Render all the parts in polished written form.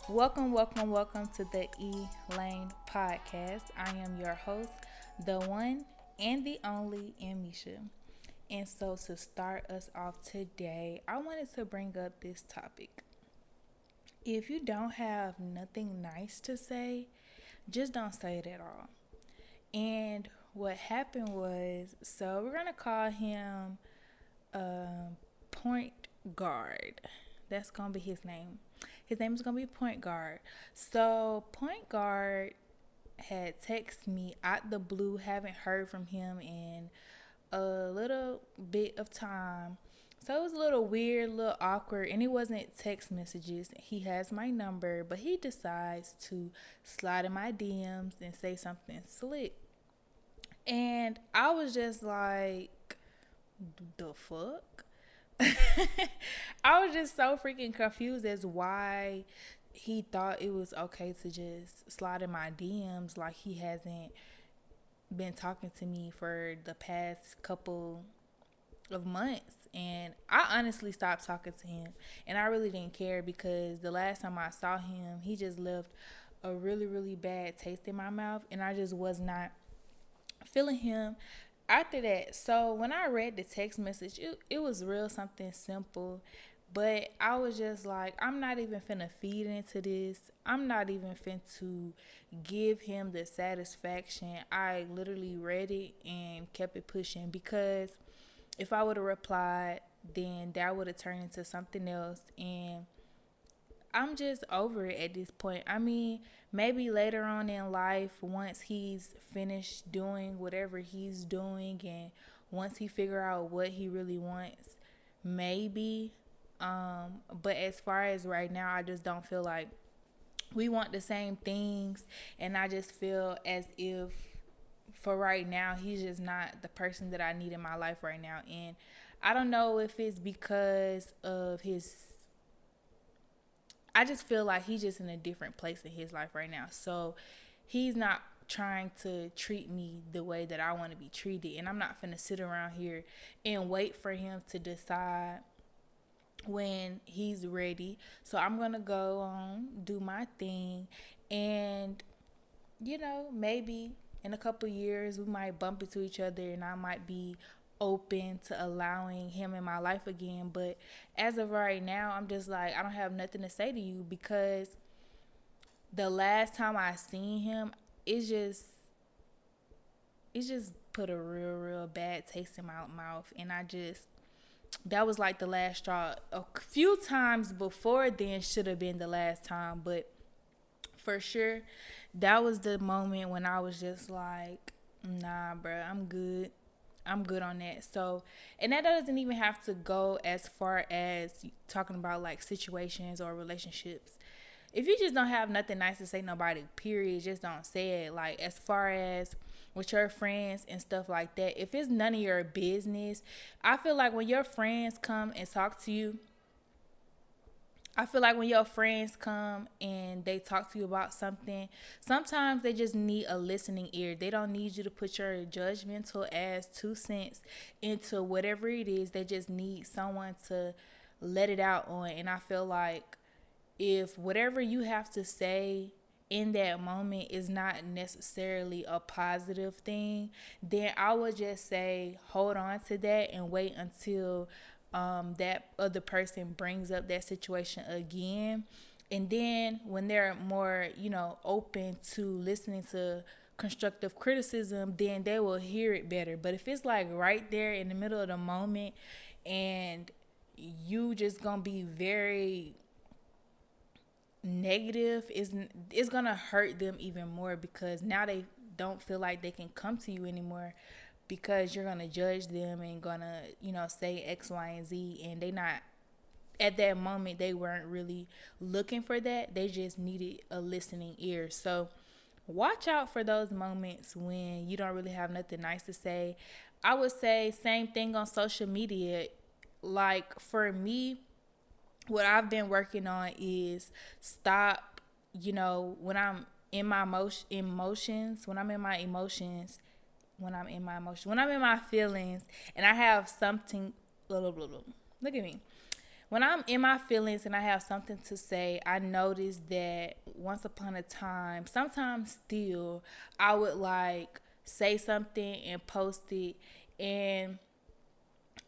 Welcome to the E-Lane podcast. I am your host, the one and the only Emmeisha. And so to start us off today, I wanted to bring up this topic. If you don't have nothing nice to say, just don't say it at all. And what happened was, so we're going to call him Point Guard. That's going to be his name. His name is going to be Point Guard. So, Point Guard had texted me out the blue, haven't heard from him in a little bit of time. So it was a little weird, a little awkward, and it wasn't text messages. He has my number, but he decides to slide in my DMs and say something slick. And I was just like, the fuck? I was just so freaking confused as why he thought it was okay to just slide in my DMs like he hasn't been talking to me for the past couple of months. And I honestly stopped talking to him, and I really didn't care because the last time I saw him, he just left a really, really bad taste in my mouth, and I just was not feeling him after that. So when I read the text message, it was real something simple, but I was just like, I'm not even finna feed into this. I'm not even finna to give him the satisfaction. I literally read it and kept it pushing because if I would have replied, then that would have turned into something else. And I'm just over it at this point. I mean, maybe later on in life, once he's finished doing whatever he's doing and once he figure out what he really wants, maybe. But as far as right now, I just don't feel like we want the same things. And I just feel as if for right now, he's just not the person that I need in my life right now. And I don't know if it's because of his, I just feel like he's just in a different place in his life right now. So he's not trying to treat me the way that I want to be treated. And I'm not finna sit around here and wait for him to decide when he's ready. So I'm going to go on, do my thing. And, maybe in a couple years we might bump into each other and I might be open to allowing him in my life again. But as of right now, I'm just like, I don't have nothing to say to you because the last time I seen him, it just put a real bad taste in my mouth. And that was like the last straw. A few times before then should have been the last time, but for sure that was the moment when I was just like, nah, bro, I'm good. I'm good on that. So, and that doesn't even have to go as far as talking about like situations or relationships. If you just don't have nothing nice to say nobody, period, just don't say it. Like as far as with your friends and stuff like that, if it's none of your business, I feel like when your friends come and talk to you, I feel like when your friends come and they talk to you about something, sometimes they just need a listening ear. They don't need you to put your judgmental ass 2 cents into whatever it is. They just need someone to let it out on. And I feel like if whatever you have to say in that moment is not necessarily a positive thing, then I would just say hold on to that and wait until that other person brings up that situation again. And then when they're more, open to listening to constructive criticism, then they will hear it better. But if it's like right there in the middle of the moment and you just gonna be very negative, it's gonna hurt them even more because now they don't feel like they can come to you anymore because you're gonna judge them and gonna say X, Y, and Z, and they not at that moment. They weren't really looking for that. They just needed a listening ear. So watch out for those moments when you don't really have nothing nice to say. I would say same thing on social media. Like for me, what I've been working on is stop, when I'm in my emotions, when I'm in my emotions, when I'm in my feelings and I have something, blah, blah, blah, blah. Look at me. when I'm in my feelings and I have something to say, I notice that once upon a time, sometimes still, I would like say something and post it, and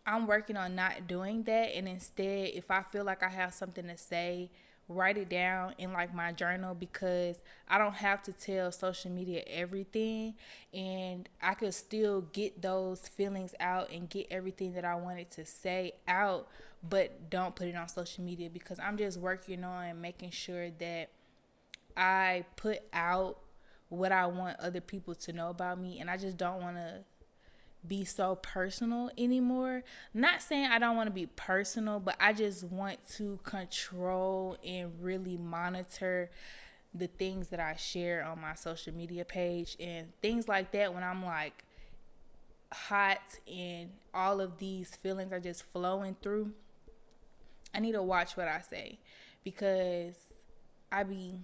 I'm working on not doing that. And instead, if I feel like I have something to say, write it down in like my journal, because I don't have to tell social media everything, and I could still get those feelings out and get everything that I wanted to say out, but don't put it on social media, because I'm just working on making sure that I put out what I want other people to know about me, and I just don't want to be so personal anymore. Not saying I don't want to be personal, but I just want to control and really monitor the things that I share on my social media page and things like that. When I'm like hot and all of these feelings are just flowing through, I need to watch what I say, because I be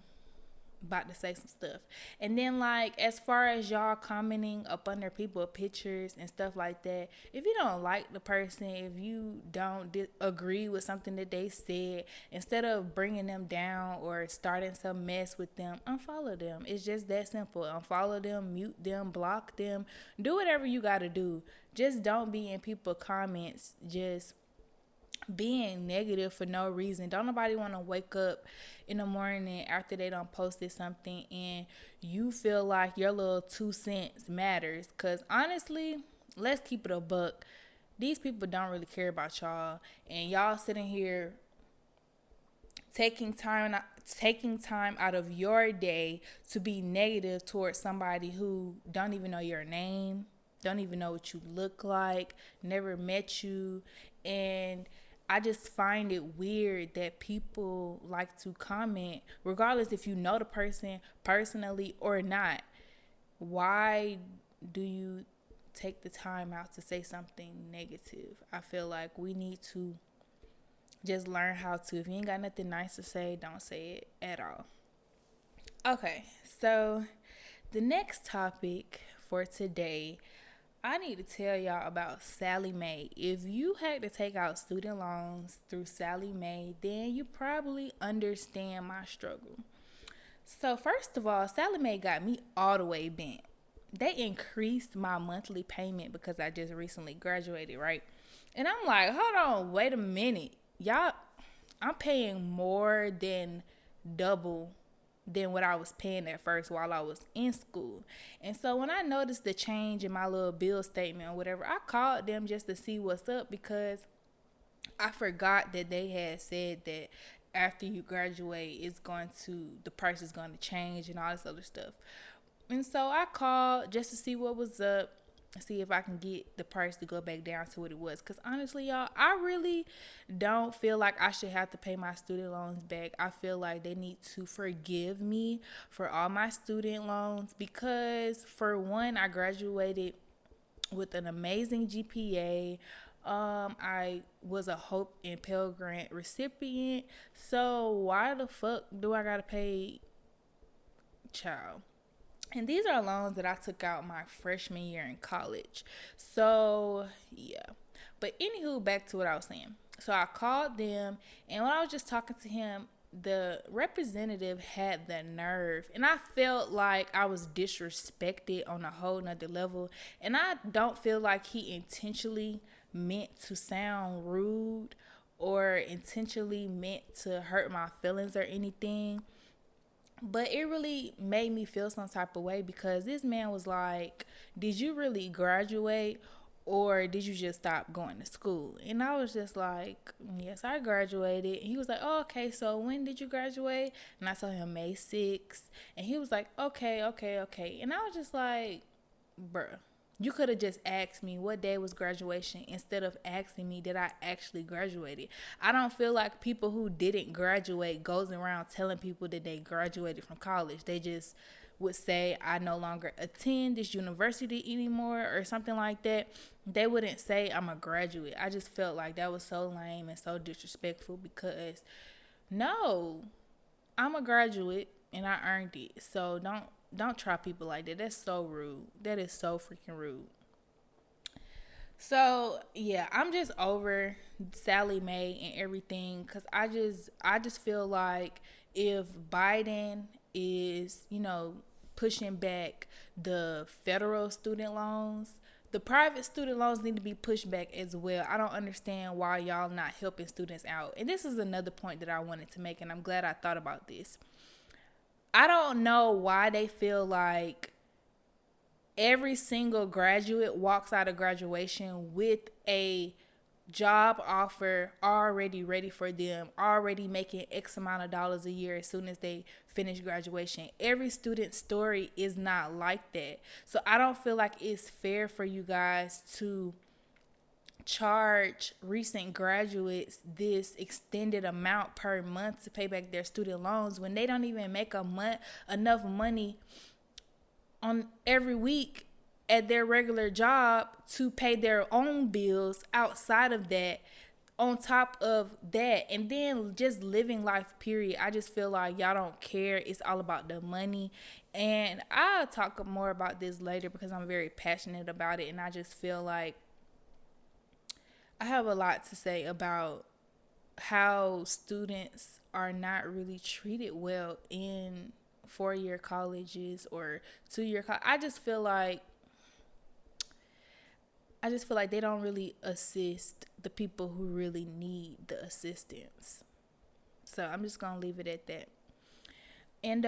about to say some stuff. And then, like, as far as y'all commenting up under people's pictures and stuff like that, if you don't like the person, if you don't agree with something that they said, instead of bringing them down or starting some mess with them, unfollow them. It's just that simple. Unfollow them, mute them, block them, do whatever you gotta do. Just don't be in people's comments just being negative for no reason. Don't nobody want to wake up in the morning after they done posted something and you feel like your little 2 cents matters. Because honestly, let's keep it a buck. These people don't really care about y'all, and y'all sitting here taking time out of your day to be negative towards somebody who don't even know your name, don't even know what you look like, never met you. And I just find it weird that people like to comment, regardless if you know the person personally or not. Why do you take the time out to say something negative? I feel like we need to just learn how to. If you ain't got nothing nice to say, don't say it at all. Okay, so the next topic for today, I need to tell y'all about Sallie Mae. If you had to take out student loans through Sallie Mae, then you probably understand my struggle. So first of all, Sallie Mae got me all the way bent. They increased my monthly payment because I just recently graduated, right? And I'm like, hold on, wait a minute. Y'all, I'm paying more than double than what I was paying at first while I was in school. And so when I noticed the change in my little bill statement or whatever, I called them just to see what's up, because I forgot that they had said that after you graduate, the price is going to change and all this other stuff. And so I called just to see what was up, see if I can get the price to go back down to what it was. Because honestly, y'all, I really don't feel like I should have to pay my student loans back. I feel like they need to forgive me for all my student loans, because for one, I graduated with an amazing GPA. I was a Hope and Pell Grant recipient. So why the fuck do I gotta pay, child? And these are loans that I took out my freshman year in college. So, yeah. But anywho, back to what I was saying. So I called them, and when I was just talking to him, the representative had the nerve. And I felt like I was disrespected on a whole nother level. And I don't feel like he intentionally meant to sound rude or intentionally meant to hurt my feelings or anything. But it really made me feel some type of way, because this man was like, did you really graduate, or did you just stop going to school? And I was just like, yes, I graduated. And he was like, oh, okay, so when did you graduate? And I told him May 6th. And he was like, okay. And I was just like, bruh, you could have just asked me what day was graduation instead of asking me did I actually graduated. I don't feel like people who didn't graduate goes around telling people that they graduated from college. They just would say, I no longer attend this university anymore or something like that. They wouldn't say I'm a graduate. I just felt like that was so lame and so disrespectful, because no, I'm a graduate and I earned it. So don't try people like that. That's so rude. That is so freaking rude. So yeah, I'm just over Sallie Mae and everything because I just feel like if Biden is pushing back the federal student loans, the private student loans need to be pushed back as well. I don't understand why y'all not helping students out. And this is another point that I wanted to make, and I'm glad I thought about this. I don't know why they feel like every single graduate walks out of graduation with a job offer already ready for them, already making X amount of dollars a year as soon as they finish graduation. Every student story is not like that. So I don't feel like it's fair for you guys to charge recent graduates this extended amount per month to pay back their student loans when they don't even make enough money on every week at their regular job to pay their own bills outside of that, on top of that, and then just living life, period. I just feel like y'all don't care. It's all about the money. And I'll talk more about this later because I'm very passionate about it, and I just feel like I have a lot to say about how students are not really treated well in 4-year colleges or 2-year college. I just feel like they don't really assist the people who really need the assistance. So I'm just gonna leave it at that. And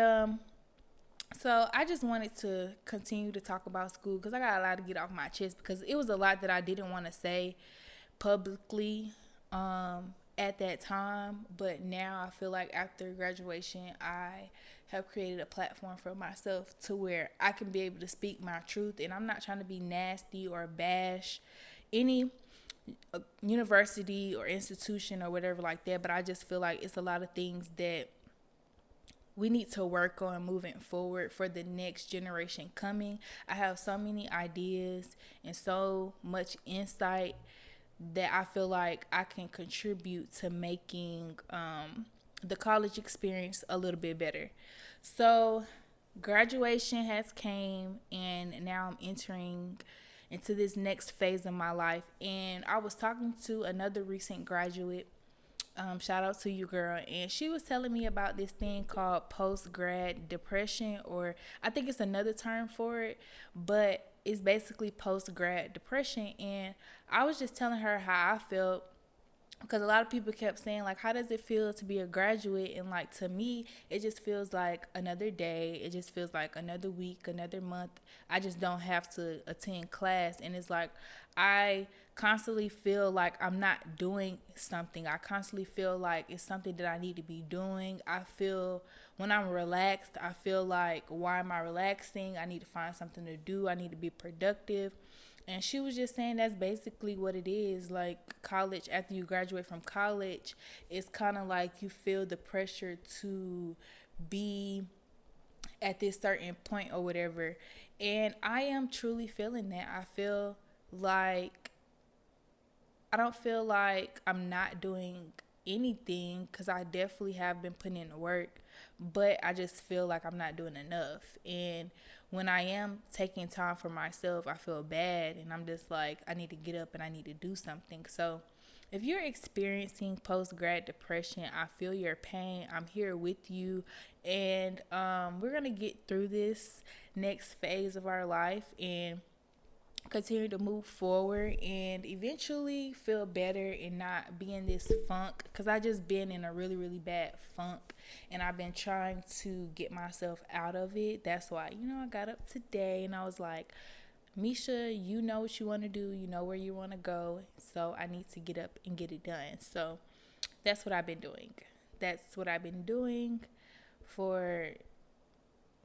so I just wanted to continue to talk about school because I got a lot to get off my chest because it was a lot that I didn't want to say publicly at that time. But now I feel like after graduation, I have created a platform for myself to where I can be able to speak my truth. And I'm not trying to be nasty or bash any university or institution or whatever like that. But I just feel like it's a lot of things that we need to work on moving forward for the next generation coming. I have so many ideas and so much insight that I feel like I can contribute to making the college experience a little bit better. So graduation has came, and now I'm entering into this next phase of my life. And I was talking to another recent graduate. Shout out to you, girl. And she was telling me about this thing called post-grad depression, or I think it's another term for it, but it's basically post-grad depression. And I was just telling her how I felt because a lot of people kept saying, like, how does it feel to be a graduate? And, like, to me, it just feels like another day. It just feels like another week, another month. I just don't have to attend class. And it's like I constantly feel like I'm not doing something. I constantly feel like it's something that I need to be doing. I feel when I'm relaxed, I feel like, why am I relaxing? I need to find something to do. I need to be productive. And she was just saying that's basically what it is. Like college, after you graduate from college, it's kind of like you feel the pressure to be at this certain point or whatever. And I am truly feeling that. I don't feel like I'm not doing anything because I definitely have been putting in the work, but I just feel like I'm not doing enough. And when I am taking time for myself, I feel bad, and I'm just like, I need to get up and I need to do something. So if you're experiencing post-grad depression, I feel your pain. I'm here with you, and we're going to get through this next phase of our life and continue to move forward and eventually feel better and not be in this funk, because I just been in a really, really bad funk, and I've been trying to get myself out of it. That's why, I got up today and I was like, Misha, you know what you want to do, you know where you want to go, so I need to get up and get it done. So that's what I've been doing. For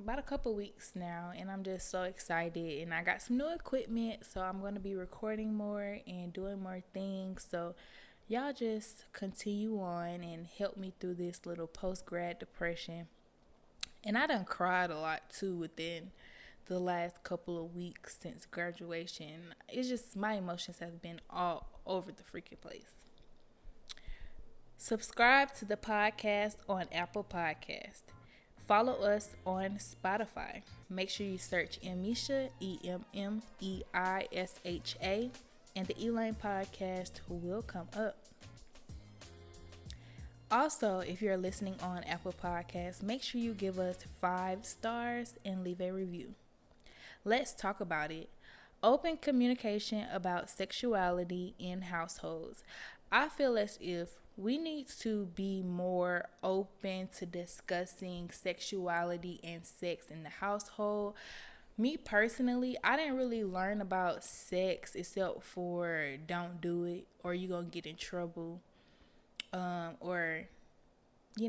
about a couple weeks now, and I'm just so excited, and I got some new equipment, so I'm going to be recording more and doing more things. So y'all just continue on and help me through this little post-grad depression. And I done cried a lot too within the last couple of weeks since graduation. It's just, my emotions have been all over the freaking place. Subscribe to the podcast on Apple Podcast. Follow us on Spotify. Make sure you search Emmeisha, Emmeisha, and the Elaine podcast will come up. Also, if you're listening on Apple Podcasts, make sure you give us 5 stars and leave a review. Let's talk about it. Open communication about sexuality in households. I feel as if we need to be more open to discussing sexuality and sex in the household. Me personally, I didn't really learn about sex except for don't do it or you're going to get in trouble. Or you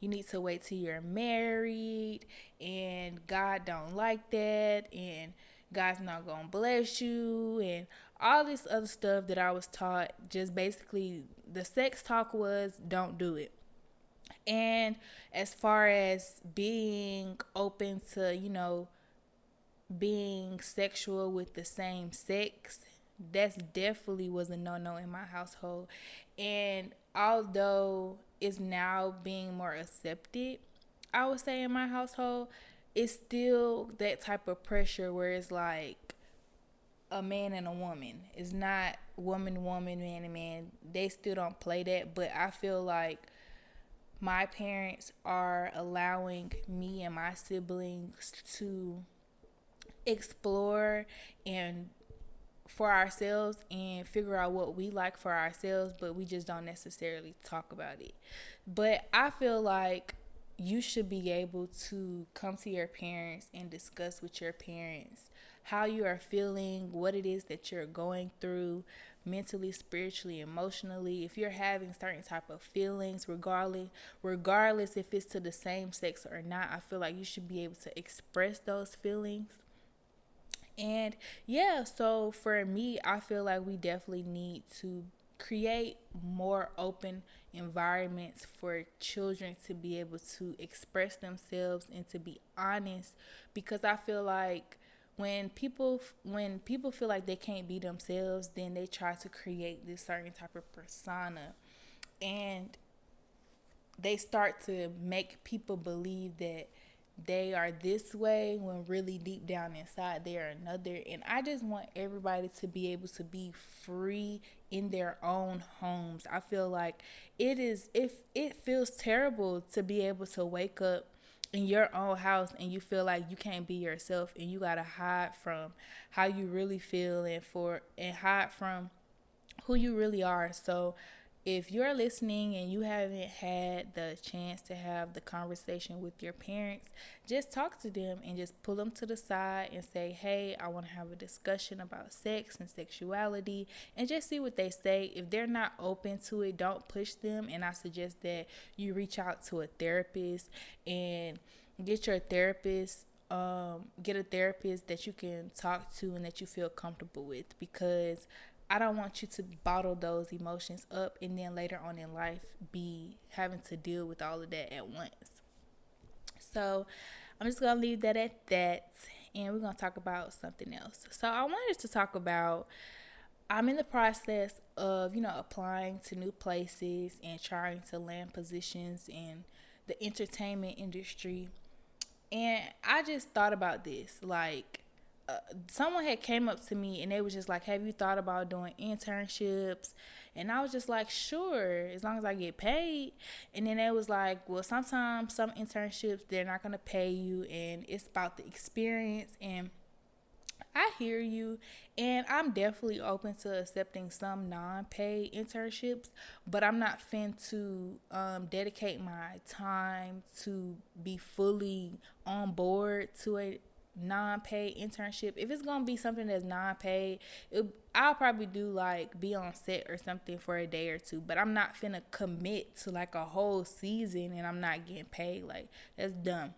need to wait till you're married and God don't like that and God's not going to bless you and all this other stuff that I was taught. Just basically the sex talk was don't do it. And as far as being open to, being sexual with the same sex, that's definitely was a no-no in my household. And although it's now being more accepted, I would say in my household, it's still that type of pressure where it's like a man and a woman. It's not woman, man and man. They still don't play that, but I feel like my parents are allowing me and my siblings to explore and for ourselves and figure out what we like for ourselves, but we just don't necessarily talk about it. But I feel like you should be able to come to your parents and discuss with your parents how you are feeling, what it is that you're going through mentally, spiritually, emotionally. If you're having certain type of feelings, regardless if it's to the same sex or not, I feel like you should be able to express those feelings. And yeah, so for me, I feel like we definitely need to create more open environments for children to be able to express themselves and to be honest, because I feel like when people feel like they can't be themselves, then they try to create this certain type of persona and they start to make people believe that they are this way when really deep down inside they are another. And I just want everybody to be able to be free in their own homes. I feel like it feels terrible to be able to wake up in your own house and you feel like you can't be yourself and you gotta hide from how you really feel and hide from who you really are. So if you're listening and you haven't had the chance to have the conversation with your parents, just talk to them and just pull them to the side and say, hey, I want to have a discussion about sex and sexuality, and just see what they say. If they're not open to it, don't push them. And I suggest that you reach out to a therapist and get a therapist that you can talk to and that you feel comfortable with, because I don't want you to bottle those emotions up and then later on in life be having to deal with all of that at once. So I'm just going to leave that at that, and we're going to talk about something else. So I wanted to talk about, I'm in the process of, applying to new places and trying to land positions in the entertainment industry. And I just thought about this, like, someone had came up to me and they was just like, have you thought about doing internships? And I was just like, sure, as long as I get paid. And then they was like, well, sometimes some internships, they're not going to pay you and it's about the experience. And I hear you, and I'm definitely open to accepting some non-paid internships, but I'm not to dedicate my time to be fully on board to a non-paid internship. If it's gonna be something that's non-paid, I'll probably do like be on set or something for a day or two, but I'm not finna commit to like a whole season and I'm not getting paid. Like, that's dumb.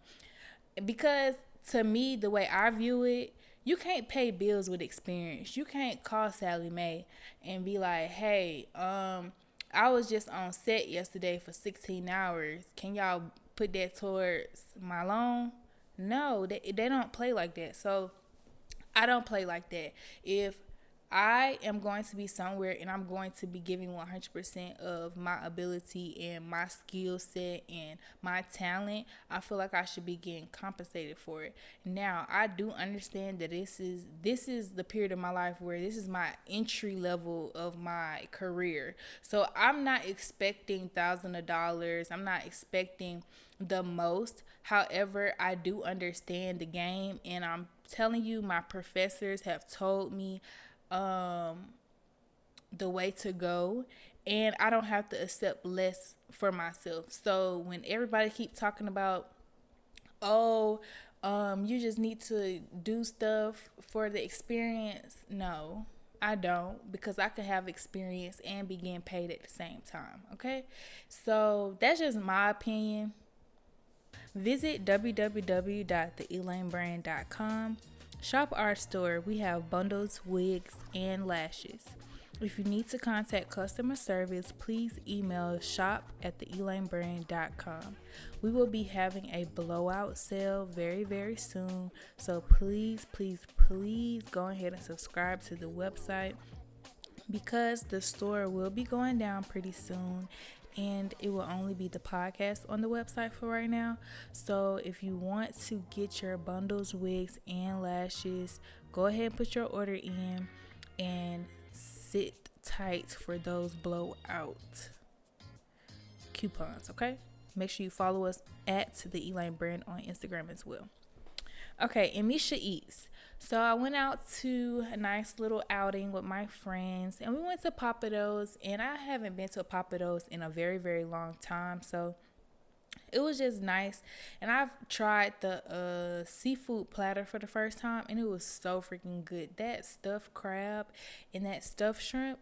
Because to me, the way I view it, you can't pay bills with experience. You can't call Sallie Mae and be like, hey, I was just on set yesterday for 16 hours. Can y'all put that towards my loan? No, they don't play like that. So I don't play like that. If I am going to be somewhere and I'm going to be giving 100% of my ability and my skill set and my talent, I feel like I should be getting compensated for it. Now, I do understand that this is the period of my life where this is my entry level of my career. So I'm not expecting thousands of dollars. I'm not expecting the most. However, I do understand the game, and I'm telling you, my professors have told me the way to go, and I don't have to accept less for myself. So when everybody keep talking about, oh, you just need to do stuff for the experience, no, I don't, because I could have experience and be getting paid at the same time. Okay, so that's just my opinion. Visit www.theelanebrand.com. Shop our store. We have bundles, wigs, and lashes. If you need to contact customer service, please email shop@theelanebrand.com. We will be having a blowout sale very, very soon. So please, please, please go ahead and subscribe to the website, because the store will be going down pretty soon, and it will only be the podcast on the website for right now. So if you want to get your bundles, wigs, and lashes, go ahead and put your order in and sit tight for those blowout coupons. Okay, make sure you follow us at the Elaine Brand on Instagram as well. Okay, Emmeisha eats. So I went out to a nice little outing with my friends, and we went to Papados, and I haven't been to a Papados in a very, very long time. So it was just nice. And I've tried the seafood platter for the first time, and it was so freaking good. That stuffed crab and that stuffed shrimp,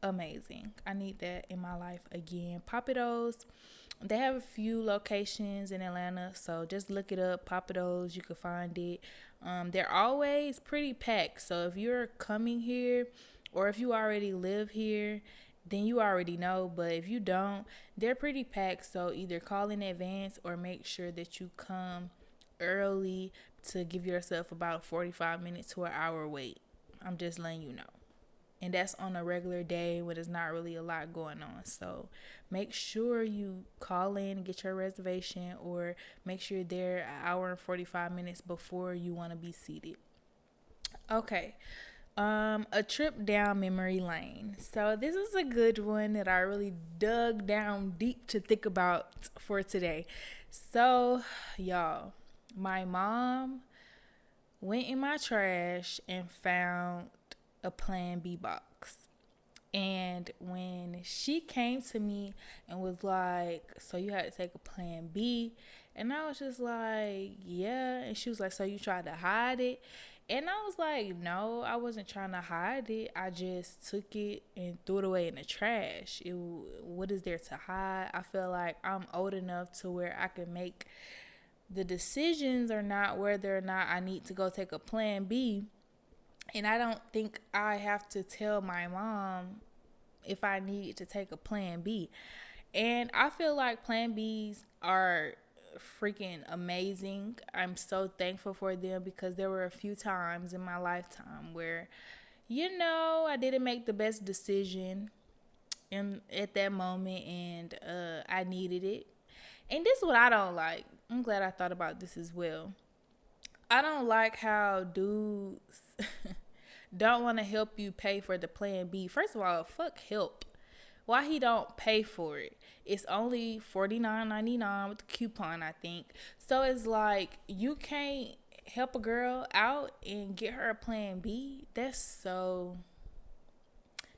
amazing. I need that in my life again. Papados, they have a few locations in Atlanta, so just look it up. Papados, you can find it. They're always pretty packed. So if you're coming here, or if you already live here, then you already know. But if you don't, they're pretty packed. So either call in advance or make sure that you come early to give yourself about 45 minutes to an hour wait. I'm just letting you know. And that's on a regular day when there's not really a lot going on. So make sure you call in and get your reservation, or make sure you're there an hour and 45 minutes before you want to be seated. Okay. A trip down memory lane. So this is a good one that I really dug down deep to think about for today. So, y'all, my mom went in my trash and found a Plan B box. And when she came to me and was like, so you had to take a Plan B, and I was just like, yeah. And she was like, so you tried to hide it? And I was like, no, I wasn't trying to hide it. I just took it and threw it away in the trash. What is there to hide? I feel like I'm old enough to where I can make the decisions, or not, whether or not I need to go take a Plan B. And I don't think I have to tell my mom if I need to take a Plan B. And I feel like Plan Bs are freaking amazing. I'm so thankful for them, because there were a few times in my lifetime where, I didn't make the best decision at that moment, and I needed it. And this is what I don't like. I'm glad I thought about this as well. I don't like how dudes don't want to help you pay for the Plan B. First of all, fuck help. Why he don't pay for it? It's only $49.99 with the coupon, I think. So it's like, you can't help a girl out and get her a Plan B. That's so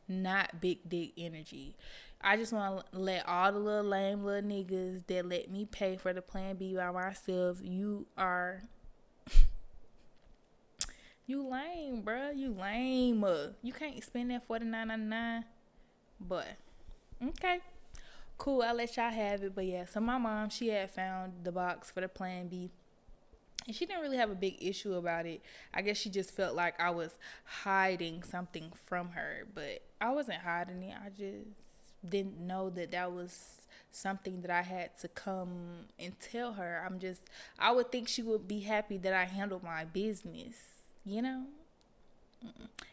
not big dick energy. I just want to let all the little lame little niggas that let me pay for the Plan B by myself, you lame, bruh. You lame. You can't spend that $49.99. But, okay. Cool, I'll let y'all have it. But yeah, so my mom, she had found the box for the Plan B. And she didn't really have a big issue about it. I guess she just felt like I was hiding something from her. But I wasn't hiding it. I just didn't know that was something that I had to come and tell her. I would think she would be happy that I handled my business,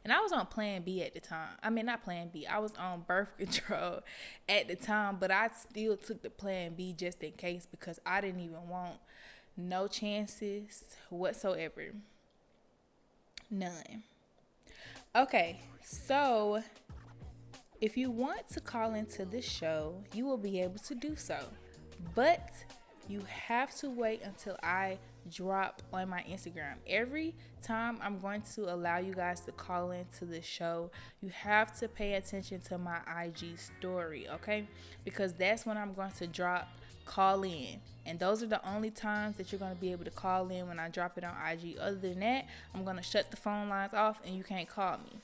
And I was on Plan B at the time. I mean, not Plan B. I was on birth control at the time, but I still took the Plan B just in case because I didn't even want no chances whatsoever. None. Okay, so if you want to call into the show, you will be able to do so. But you have to wait until I drop on my Instagram. Every time I'm going to allow you guys to call into the show, you have to pay attention to my IG story, okay? Because that's when I'm going to drop call in. And those are the only times that you're going to be able to call in when I drop it on IG. Other than that, I'm going to shut the phone lines off and you can't call me.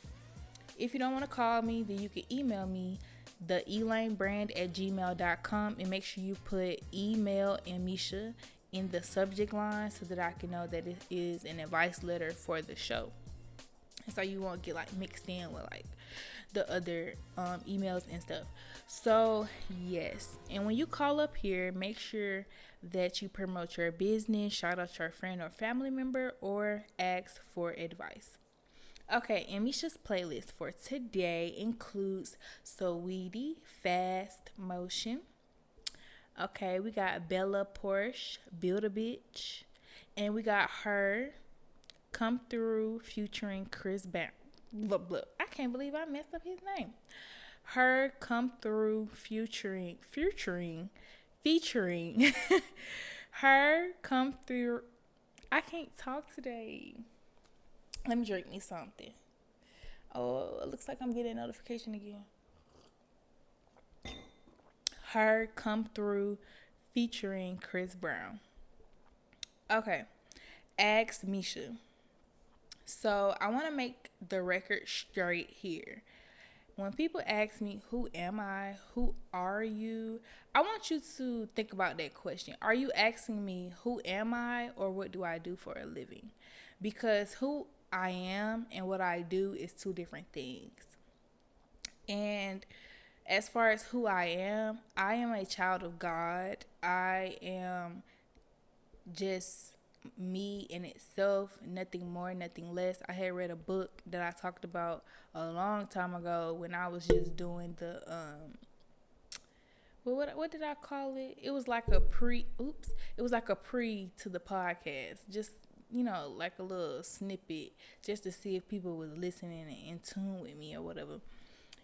If you don't want to call me, then you can email me, theelanebrand@gmail.com, and make sure you put email Emmeisha in the subject line so that I can know that it is an advice letter for the show. And so you won't get like mixed in with like the other emails and stuff. So yes, and when you call up here, make sure that you promote your business, shout out your friend or family member, or ask for advice. Okay, Emmeisha's playlist for today includes Sweetie, Fast Motion. Okay, we got Bella Porsche, Build a Bitch. And we got Her, Come Through, featuring Chris Brown. I can't believe I messed up his name. Her, Come Through, featuring Her, Come Through. I can't talk today. Let me drink me something. Oh, it looks like I'm getting a notification again. Her, Come Through, featuring Chris Brown. Okay. Ask Misha. So I want to make the record straight here. When people ask me, who am I? Who are you? I want you to think about that question. Are you asking me, who am I, or what do I do for a living? Because who I am and what I do is two different things. And as far as who I am a child of God. I am just me in itself, nothing more, nothing less. I had read a book that I talked about a long time ago when I was just doing the what did I call it? It was like a pre to the podcast. Just, like a little snippet just to see if people was listening and in tune with me or whatever.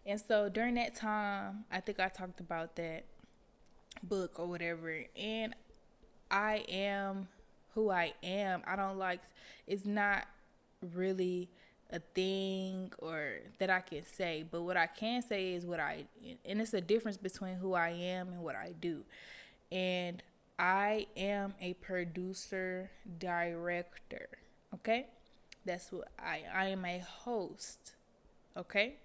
And so during that time, I think I talked about that book or whatever. And I am who I am. It's not really a thing or that I can say, but what I can say is and it's a difference between who I am and what I do. And I am a producer, director, okay? That's what I am a host, okay?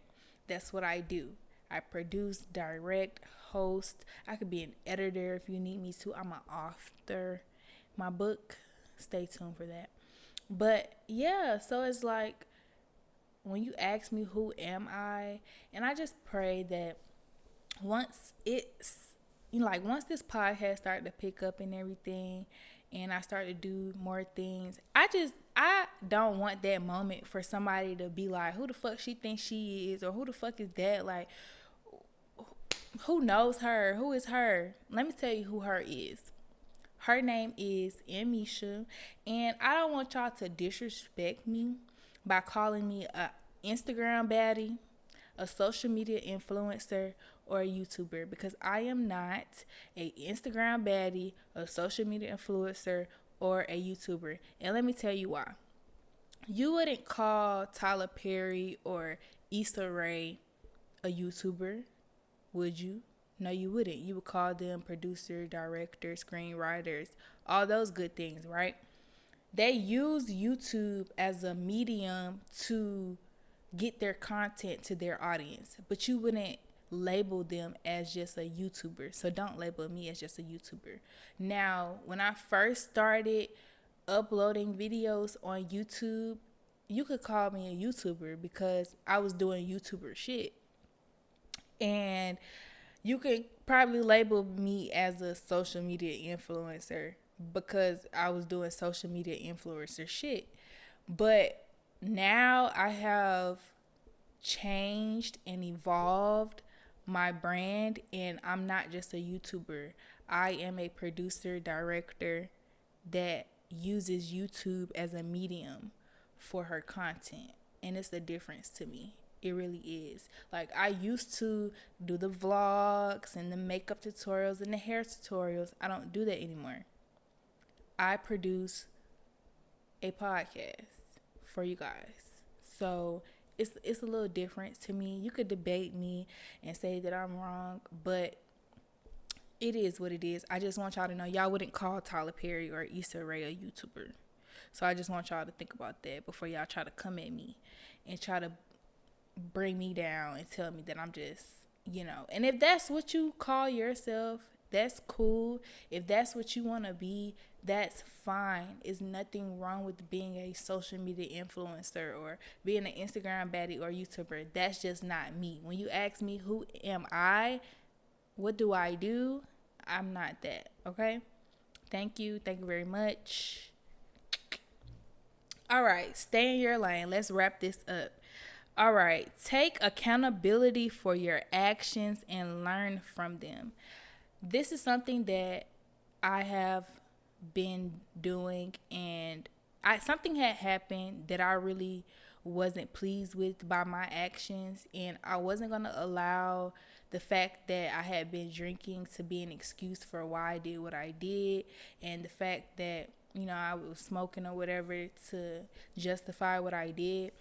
That's what I do. I produce, direct, host. I could be an editor if you need me to. I'm an author. My book, stay tuned for that. But yeah, so it's like when you ask me who am I, and I just pray that once this podcast started to pick up and everything, and I started to do more things, I don't want that moment for somebody to be like, who the fuck she thinks she is, or who the fuck is that? Like, who knows her? Who is her? Let me tell you who her is. Her name is Emmeisha, and I don't want y'all to disrespect me by calling me a Instagram baddie, a social media influencer, or a YouTuber, because I am not a Instagram baddie, a social media influencer, or a YouTuber. And let me tell you why. You wouldn't call Tyler Perry or Issa Rae a YouTuber, would you? No, you wouldn't. You would call them producer, director, screenwriters, all those good things, right? They use YouTube as a medium to get their content to their audience, but you wouldn't label them as just a YouTuber. So don't label me as just a YouTuber. Now, when I first started uploading videos on YouTube, you could call me a YouTuber because I was doing YouTuber shit. And you could probably label me as a social media influencer because I was doing social media influencer shit. But now I have changed and evolved my brand, and I'm not just a YouTuber. I am a producer, director that uses YouTube as a medium for her content. And it's a difference to me. It really is. Like, I used to do the vlogs and the makeup tutorials and the hair tutorials. I don't do that anymore. I produce a podcast for you guys. So it's a little different to me. You could debate me and say that I'm wrong, but it is what it is. I just want y'all to know y'all wouldn't call Tyler Perry or Issa Rae a YouTuber. So I just want y'all to think about that before y'all try to come at me and try to bring me down and tell me that I'm just, And if that's what you call yourself, that's cool. If that's what you want to be, that's fine. There's nothing wrong with being a social media influencer or being an Instagram baddie or YouTuber. That's just not me. When you ask me who am I, what do I do, I'm not that, okay? Thank you. Thank you very much. All right, stay in your lane. Let's wrap this up. All right, take accountability for your actions and learn from them. This is something that I have been doing, and something had happened that I really wasn't pleased with by my actions, and I wasn't going to allow the fact that I had been drinking to be an excuse for why I did what I did, and the fact that I was smoking or whatever to justify what I did,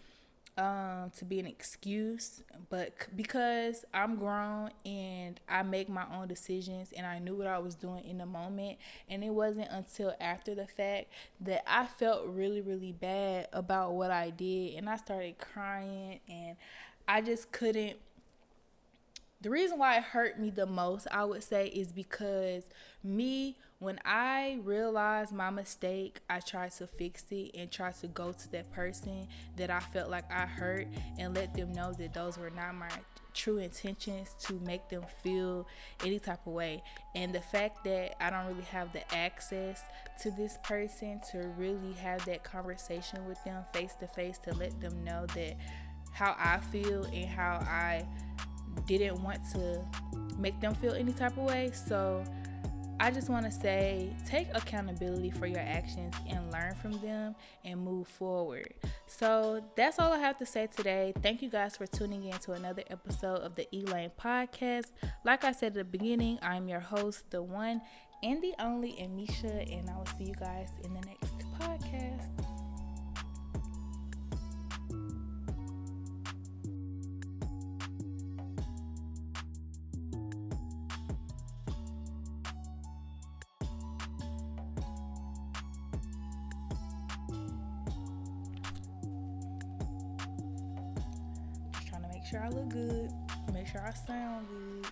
to be an excuse. But because I'm grown and I make my own decisions and I knew what I was doing in the moment, and it wasn't until after the fact that I felt really, really bad about what I did, and I started crying, and I just couldn't. The reason why it hurt me the most, I would say, is because when I realized my mistake, I tried to fix it and tried to go to that person that I felt like I hurt and let them know that those were not my true intentions to make them feel any type of way. And the fact that I don't really have the access to this person to really have that conversation with them face to face, to let them know that how I feel and how I didn't want to make them feel any type of way. So I just want to say, take accountability for your actions and learn from them and move forward. So that's all I have to say today. Thank you guys for tuning in to another episode of the Elaine podcast. Like I said at the beginning, I'm your host, the one and the only Emmeisha, and I will see you guys in the next podcast. Make sure I look good. Make sure I sound good.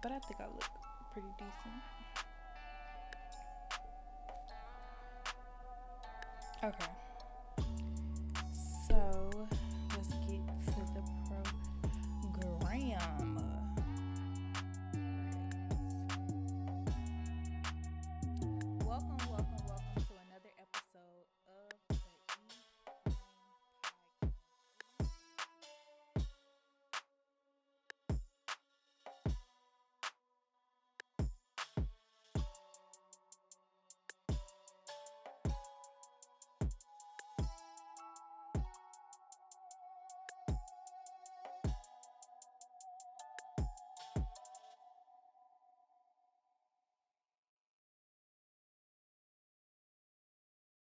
But I think I look pretty decent. Okay.